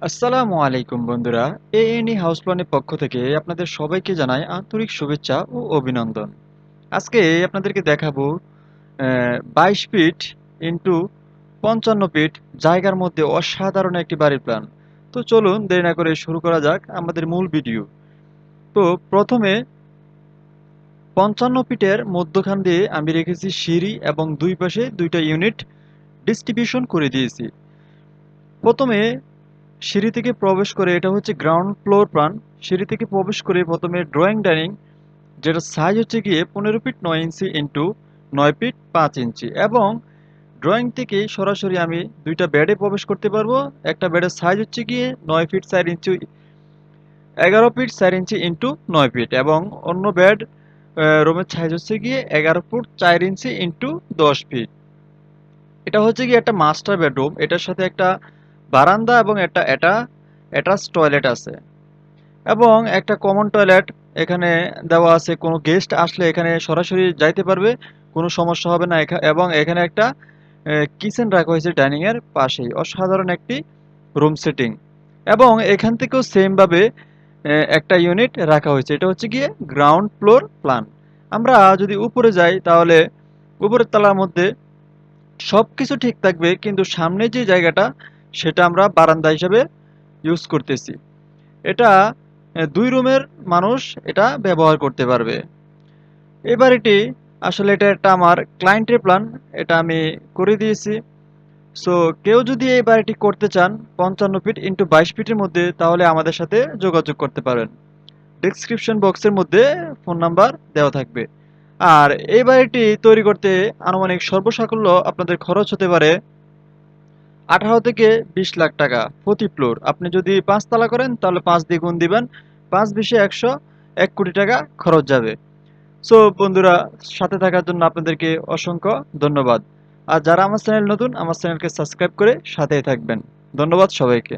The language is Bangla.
আসসালামু আলাইকুম বন্ধুরা। এএনই হাউস প্ল্যানের পক্ষ থেকে আপনাদের সবাইকে জানাই আন্তরিক শুভেচ্ছা ও অভিনন্দন। আজকে আপনাদেরকে দেখাবো ২২ ফিট ইন্টু ৫৫ ফিট জায়গার মধ্যে অসাধারণ একটি বাড়ির প্ল্যান। তো চলুন দেরি না করে শুরু করা যাক আমাদের মূল ভিডিও। তো প্রথমে ৫৫ ফিটের মধ্যখান দিয়ে আমি রেখেছি সিঁড়ি এবং দুই পাশে দুইটা ইউনিট ডিস্ট্রিবিউশন করে দিয়েছি। প্রথমে সিঁড়ি থেকে প্রবেশ করে, এটা হচ্ছে গ্রাউন্ড ফ্লোর প্ল্যান। সিঁড়ি থেকে প্রবেশ করে প্রথমে ড্রয়িং ডাইনিং, যেটা সাইজ হচ্ছে গিয়ে ১৫ ফিট ৯ ইঞ্চি ইন্টু ৯ ফিট ৫ ইঞ্চি, এবং ড্রয়িং থেকে সরাসরি আমি দুইটা বেডে প্রবেশ করতে পারবো। একটা বেডের সাইজ হচ্ছে গিয়ে ৯ ফিট ৪ ইঞ্চি ১১ ফিট ৪ ইঞ্চি ইন্টু ৯ ফিট, এবং অন্য বেড রুমের সাইজ হচ্ছে গিয়ে ১১ ফুট ৪ ইঞ্চি ইন্টু ১০ ফিট। এটা হচ্ছে গিয়ে একটা মাস্টার বেডরুম, এটার সাথে একটা বারান্দা এবং একটা অ্যাটাচ টয়লেট আছে, এবং একটা কমন টয়লেট এখানে দেওয়া আছে। কোনো গেস্ট আসলে এখানে সরাসরি যাইতে পারবে, কোনো সমস্যা হবে না। এবং এখানে একটা কিচেন রাখা হয়েছে ডাইনিং এর পাশেই। অসাধারণ একটি রুম সেটিং, এবং এখান থেকেও সেম ভাবে একটা ইউনিট রাখা হয়েছে। এটা হচ্ছে গিয়ে গ্রাউন্ড ফ্লোর প্ল্যান। আমরা যদি উপরে যাই তাহলে উপরের তলার মধ্যে সবকিছু ঠিক থাকবে, কিন্তু সামনে যে জায়গাটা সেটা আমরা বারান্দা হিসাবে ইউজ করতেছি। এটা ২ রুমের মানুষ এটা ব্যবহার করতে পারবে। এই বাড়িটি আসলে এটা একটা আমার ক্লায়েন্টের প্ল্যান, এটা আমি করে দিয়েছি। সো কেউ যদি এই বাড়িটি করতে চান ৫৫ ফিট ইন্টু ২২ ফিটের মধ্যে, তাহলে আমাদের সাথে যোগাযোগ করতে পারেন। ডেসক্রিপশন বক্সের মধ্যে ফোন নাম্বার দেওয়া থাকবে। আর এই বাড়িটি তৈরি করতে আনুমানিক সর্বসাকুল্য আপনাদের খরচ হতে পারে ১৮ থেকে ২০ লাখ টাকা প্রতি ফ্লোর। আপনি যদি ৫ তলা করেন তাহলে ৫ দিয়ে গুণ দিবেন। ৫ ২০ ১০০, ১ কোটি টাকা খরচ যাবে। সো বন্ধুরা, সাথে থাকার জন্য আপনাদেরকে অসংখ্য ধন্যবাদ। আর যারা আমার চ্যানেল নতুন, আমার চ্যানেলকে সাবস্ক্রাইব করে সাথেই থাকবেন। ধন্যবাদ সবাইকে।